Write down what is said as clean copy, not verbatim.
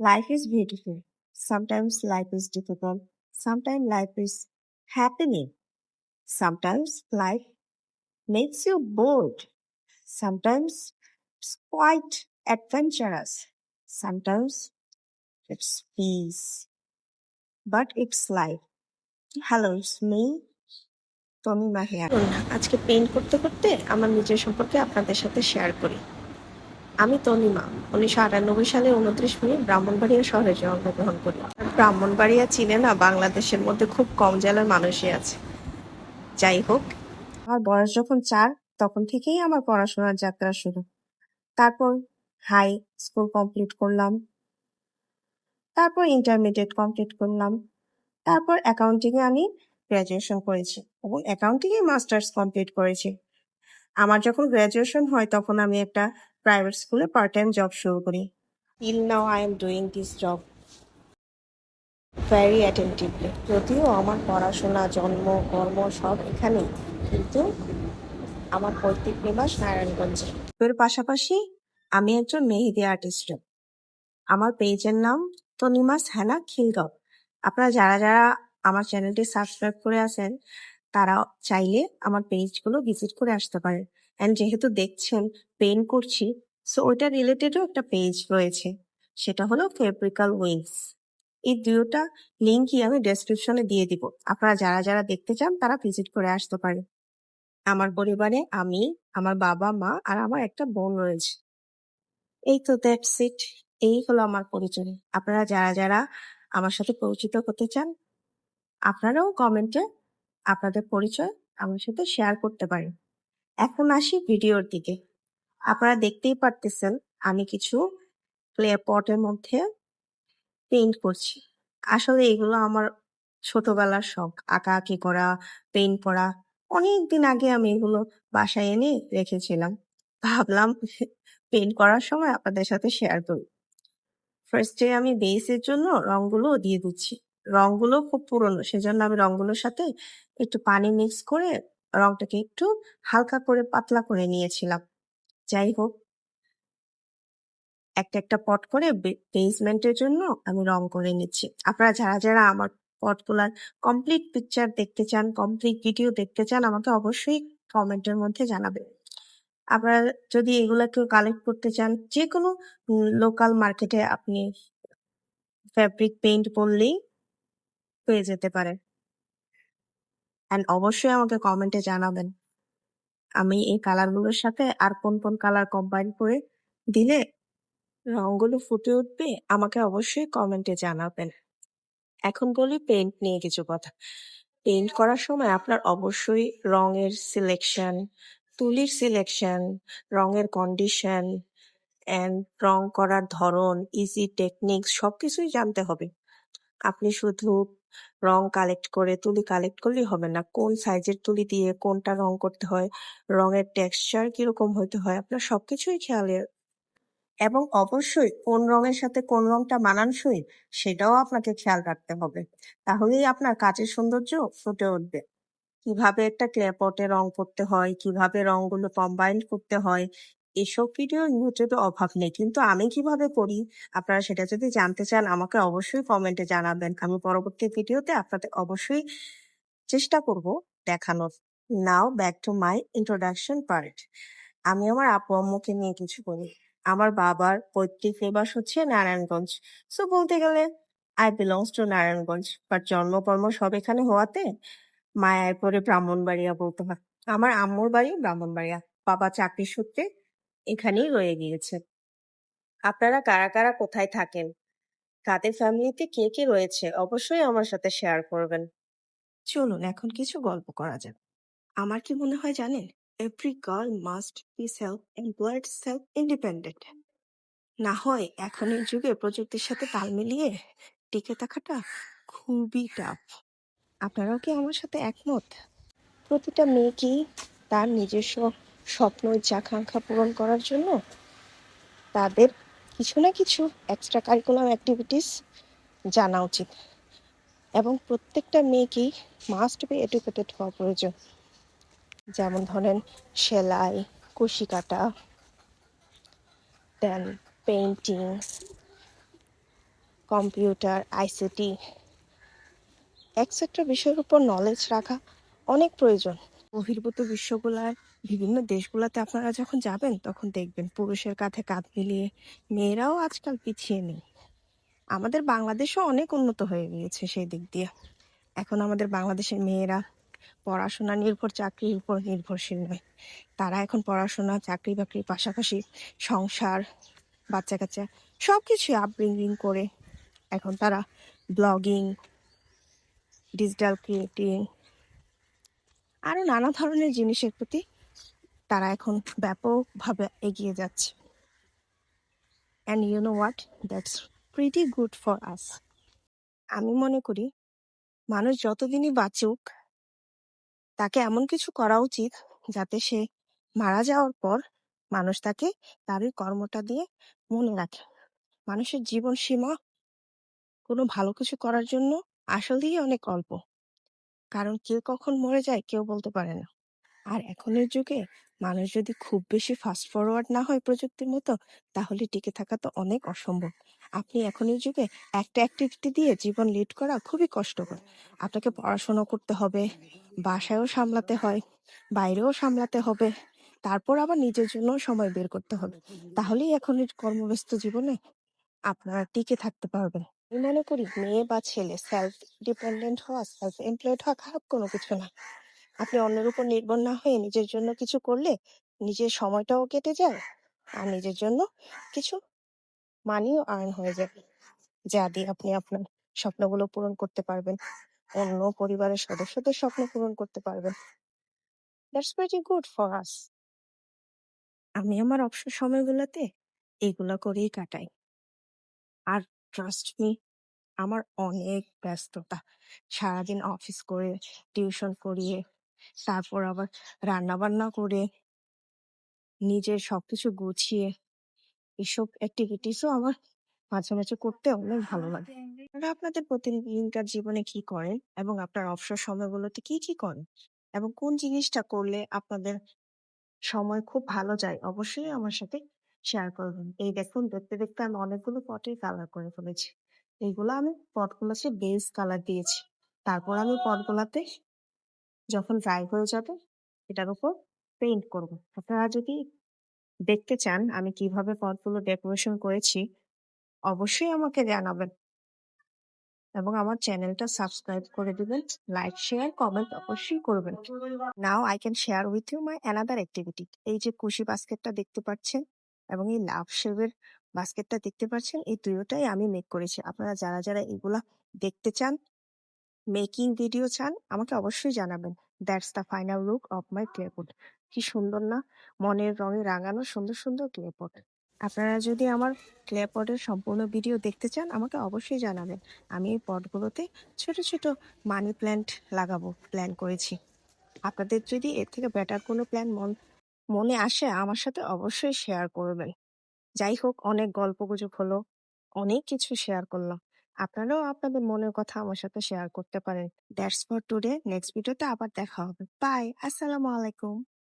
Life is beautiful. Sometimes life is difficult. Sometimes life is happening. Sometimes life makes you bored. Sometimes it's quite adventurous. Sometimes it's peace. But it's life. Hello, it's me, Tommy Mahia. আজকে paint করতে করতে আমার নিজের সম্পর্কে আপনাদের সাথে share করি। আমি তনিমা 1998 সালে 29 মে ব্রাহ্মণবাড়িয়া শহরে জন্মগ্রহণ করি। ব্রাহ্মণবাড়িয়া চিনে না বাংলাদেশের মধ্যে খুব কম জেলার মানুষই আছে। যাই হোক, আমার বয়স যখন 4 তখন থেকেই আমার পড়াশোনার যাত্রা শুরু। তারপর হাই স্কুল কমপ্লিট করলাম, তারপর ইন্টারমিডিয়েট কমপ্লিট করলাম, তারপর অ্যাকাউন্টিং এ আমি গ্রাজুয়েশন করেছি এবং অ্যাকাউন্টিং এ মাস্টার্স কমপ্লিট করেছি। আমার যখন গ্রাজুয়েশন হয় তখন আমি একটা প্রাইভেট স্কুলে পার্ট টাইম জব শুরু করি। Till now I am doing this job very attentively. যদিও আমার পড়াশোনা, জন্ম, কর্ম সব এখানেই, কিন্তু আমার পৈতৃক নিবাস নারায়ণগঞ্জে। এর পাশাপাশি আমি একজন মেহেদি আর্টিস্ট। আমার পেজের নাম তনিমাস হেনা খিলগাঁও। আপনারা যারা যারা আমার চ্যানেলটি সাবস্ক্রাইব করে আছেন তারা চাইলে আমার পেজগুলো ভিজিট করে আসতে পারেন। অ্যান্ড যেহেতু দেখছেন পেইন্ট করছি, সো ওইটা রিলেটেডও একটা পেজ রয়েছে, সেটা হলো ফেব্রিক্যাল উইংস। এই দুটোটা লিঙ্কই আমি ডেসক্রিপশনে দিয়ে দিব। আপনারা যারা যারা দেখতে চান তারা ভিজিট করে আসতে পারেন। আমার পরিবারে আমি, আমার বাবা মা আর আমার একটা বোন রয়েছে। এই তো দ্যাটস ইট। এই হলো আমার পরিচয়। আপনারা যারা যারা আমার সাথে পরিচিত হতে চান আপনারাও কমেন্টে আপনাদের পরিচয় আমার সাথে শেয়ার করতে পারেন। এখন আসি ভিডিওর দিকে। আপনারা দেখতেই পারতেছেন আমি কিছু ক্লে পটের মধ্যে পেইন্ট করছি। আসলে এগুলো আমার ছোটবেলার শখ, আঁকাআঁকি করা, পেইন্ট করা। অনেকদিন আগে আমি এগুলো বাসায় এনে রেখেছিলাম, ভাবলাম পেইন্ট করার সময় আপনাদের সাথে শেয়ার করি। ফার্স্টে আমি বেসের জন্য রংগুলো দিয়ে দিচ্ছি। রংগুলো খুব পুরনো, সেজন্য আমি রংগুলোর সাথে একটু পানি মিক্স করে রংটাকে একটু হালকা করে পাতলা করে নিয়েছিলাম। যাই হোক, একটা একটা পট করে বেসমেন্টের জন্য আমি রং করে নিচ্ছি। আপনারা যারা যারা আমার পটগুলার কমপ্লিট পিকচার দেখতে চান, কমপ্লিট ভিডিও দেখতে চান, আমাকে অবশ্যই কমেন্টের মধ্যে জানাবেন। আপনারা যদি এগুলা কেউ কালেক্ট করতে চান, যে কোনো লোকাল মার্কেটে আপনি ফ্যাব্রিক পেইন্ট বললেই পেয়ে যেতে পারেন। অ্যান্ড অবশ্যই আমাকে কমেন্টে জানাবেন আমি এই কালারগুলোর সাথে আর কোন কোন কালার কম্বাইন করে দিলে রংগুলো ফুটে উঠবে, আমাকে অবশ্যই কমেন্টে জানাবেন। এখন বলি পেইন্ট নিয়ে কিছু কথা। পেইন্ট করার সময় আপনার অবশ্যই রঙের সিলেকশন, তুলির সিলেকশন, রঙের কন্ডিশন অ্যান্ড রং করার ধরন, ইজি টেকনিক্স সবকিছুই জানতে হবে। আপনি শুধু রং কালেক্ট করে তুলি কালেক্ট করলেই হবে না। কোন সাইজের তুলি দিয়ে কোনটা রং করতে হয়, রঙের টেক্সচার কিরকম হইতে হয়, আপনার সবকিছুই খেয়ালে, এবং অবশ্যই কোন রঙের সাথে কোন রংটা মানানসই সেটাও আপনাকে খেয়াল রাখতে হবে। তাহলেই আপনার কাজের সৌন্দর্য ফুটে উঠবে। কিভাবে একটা ক্লে পটে রং করতে হয়, কিভাবে রংগুলো কম্বাইন করতে হয়, এসব ভিডিও ইউটিউবে অভাব নেই, কিন্তু আমি কিভাবে করি আপনারা সেটা যদি জানতে চান আমাকে অবশ্যই কমেন্টে জানাবেন। আমি পরবর্তী ভিডিওতে আপনাদের অবশ্যই চেষ্টা করব দেখানোর। Now back to my introduction part. আমি আমার আপু আম্মুকে নিয়ে কিছু বলি। আমার বাবার পৈতৃক নিবাস হচ্ছে নারায়ণগঞ্জ। সো বলতে গেলে I belongs to Narayanganj, but জন্মকর্ম সব এখানে হওয়াতে মায়ায় পড়ে ব্রাহ্মণবাড়িয়া বলতে হয়। আমার আম্মুর বাড়ি ব্রাহ্মণবাড়িয়া, বাবা চাকরি সূত্রে এখানেই রয়ে গিয়েছে। আপনারা কারা কারা কোথায় থাকেন, কাদের ফ্যামিলিতে কে কে রয়েছে অবশ্যই আমার সাথে শেয়ার করবেন। চলুন এখন কিছু গল্প করা যাক। আমার কি মনে হয় জানেন, every girl must be self employed, self independent. না হয় এখনের যুগে প্রযুক্তির সাথে তাল মিলিয়ে টিকে থাকাটা খুবই টাফ। আপনারাও কি আমার সাথে একমত? প্রতিটা মেয়েকেই তার নিজস্ব স্বপ্ন, ইচ্ছা, আকাঙ্ক্ষা পূরণ করার জন্য তাদের কিছু না কিছু এক্সট্রা কারিকুলাম অ্যাক্টিভিটিস জানা উচিত, এবং প্রত্যেকটা মেয়েকেই মাস্ট বি এডুকেটেড হওয়া প্রয়োজন। যেমন ধরেন সেলাই, কুশি কাটা, দেন পেইন্টিং, কম্পিউটার, আইসিটি এটসেট্রা বিষয়ের উপর নলেজ রাখা অনেক প্রয়োজন। বহির্ভূত বিশ্বগুলার বিভিন্ন দেশগুলোতে আপনারা যখন যাবেন তখন দেখবেন পুরুষের কাঁধে কাঁধ মিলিয়ে মেয়েরাও আজকাল পিছিয়ে নেই। আমাদের বাংলাদেশও অনেক উন্নত হয়ে গিয়েছে সেই দিক দিয়ে। এখন আমাদের বাংলাদেশের মেয়েরা পড়াশোনা নির্ভর চাকরির উপর নির্ভরশীল নয়। তারা এখন পড়াশোনা চাকরি বাকরির পাশাপাশি সংসার, বাচ্চা কাচ্চা সবকিছুই আপব্রিঙ্গিং করে এখন তারা ব্লগিং, ডিজিটাল ক্রিয়েটিং আরো নানা ধরনের জিনিসের প্রতি তারা এখন ব্যাপকভাবে এগিয়ে যাচ্ছে। And you know what, that's pretty good for us. আমি মনে করি মানুষ যতদিনই বাঁচুক তাকে এমন কিছু করা উচিত যাতে সে মারা যাওয়ার পর মানুষ তাকে তার ওই কর্মটা দিয়ে মনে রাখে। মানুষের জীবন সীমা কোনো ভালো কিছু করার জন্য আসলেই অনেক অল্প, কারণ কেউ কখন মরে যায় কেউ বলতে পারে না। আর এখনের যুগে মানুষ যদি খুব বেশি ফাস্ট ফরওয়ার্ড না হয় প্রযুক্তির মতো, তাহলে টিকে থাকা তো অনেক অসম্ভব। আপনি এখনের যুগে একটা অ্যাক্টিভিটি দিয়ে জীবন লিড করা খুবই কষ্টকর। আপনাকে পড়াশোনা করতে হবে, বাসায়ও সামলাতে হয়, বাইরেও সামলাতে হবে, তারপর আবার নিজের জন্য সময় বের করতে হবে। তাহলেই এখনের কর্মব্যস্ত জীবনে আপনারা টিকে থাকতে পারবেন। আমি মনে করি মেয়ে বা ছেলে সেলফ ডিপেন্ডেন্ট হওয়া, সেলফ এমপ্লয়েড হওয়া খারাপ কোনো কিছু না। আপনি অন্যের উপর নির্ভর না হয়ে নিজের জন্য কিছু করলে নিজের সময়টাও কেটে যায় আর নিজের জন্য কিছু মানিও আর্ন হয়ে যাবে, যা দিয়ে আপনি আপনার স্বপ্নগুলো পূরণ করতে পারবেন, অন্য পরিবারের সদস্যদের স্বপ্ন পূরণ করতে পারবেন। That's pretty good for us. আমি আমার অবসর সময়গুলোতে এগুলা করেই কাটাই। আর ট্রাস্ট মি, আমার অনেক ব্যস্ততা। সারাদিন অফিস করে, টিউশন করিয়ে, তারপর আবার রান্না বান্না করে, নিজের সবকিছু গুছিয়ে এসব অ্যাক্টিভিটিসও আমার মাঝে মাঝে করতে অনেক ভালো লাগে। আপনারা আপনাদের প্রতিদিনকার জীবনে কি করেন এবং আপনার অবসর সময়গুলোতে কি কি করেন এবং কোন জিনিসটা করলে আপনাদের সময় খুব ভালো যায়, অবশ্যই আমার সাথে শেয়ার করবেন। এই দেখুন, দেখতে দেখতে আমি অনেকগুলো পটের কালার করে ফেলেছি। এইগুলো আমি পটগুলোতে বেস কালার দিয়েছি। তারপর আমি পটগুলাতে যখন ড্রাই হয়ে যাবে এটার উপর পেইন্ট করব। আপনারা যদি দেখতে চান আমি কিভাবে পটগুলো ডেকোরেশন করেছি, অবশ্যই আমাকে জানাবেন এবং আমার চ্যানেলটা সাবস্ক্রাইব করে দিবেন। লাইক, শেয়ার, কমেন্ট অবশ্যই করবেন। Now I can share with you my another activity. এই যে কুশি বাস্কেটটা দেখতে পাচ্ছেন এবং এই লাভ শেপের বাস্কেটটা দেখতে পাচ্ছেন, এই দুটোটাই আমি মেক করেছি। আপনারা যারা যারা এগুলা দেখতে চান, মেকিং ভিডিও চান, আমাকে অবশ্যই জানাবেন। That's the final look of my clay pot. কি সুন্দর না, মনের রঙে রাঙানো সুন্দর সুন্দর ক্লে পট। আপনারা যদি আমার ক্লে পটের সম্পূর্ণ ভিডিও দেখতে চান আমাকে অবশ্যই জানাবেন। আমি এই পটগুলোতে ছোট ছোট মানি প্ল্যান্ট লাগাবো প্ল্যান করেছি। আপনাদের যদি এর থেকে বেটার কোনো প্ল্যান মনে আসে আমার সাথে অবশ্যই শেয়ার করবেন। যাই হোক, অনেক গল্পগুজব হলো, অনেক কিছু শেয়ার করলাম। আপনারাও আপনাদের মনের কথা আমার সাথে শেয়ার করতে পারেন। That's for today. নেক্সট ভিডিওতে আবার দেখা হবে। বাই, আসসালামু আলাইকুম।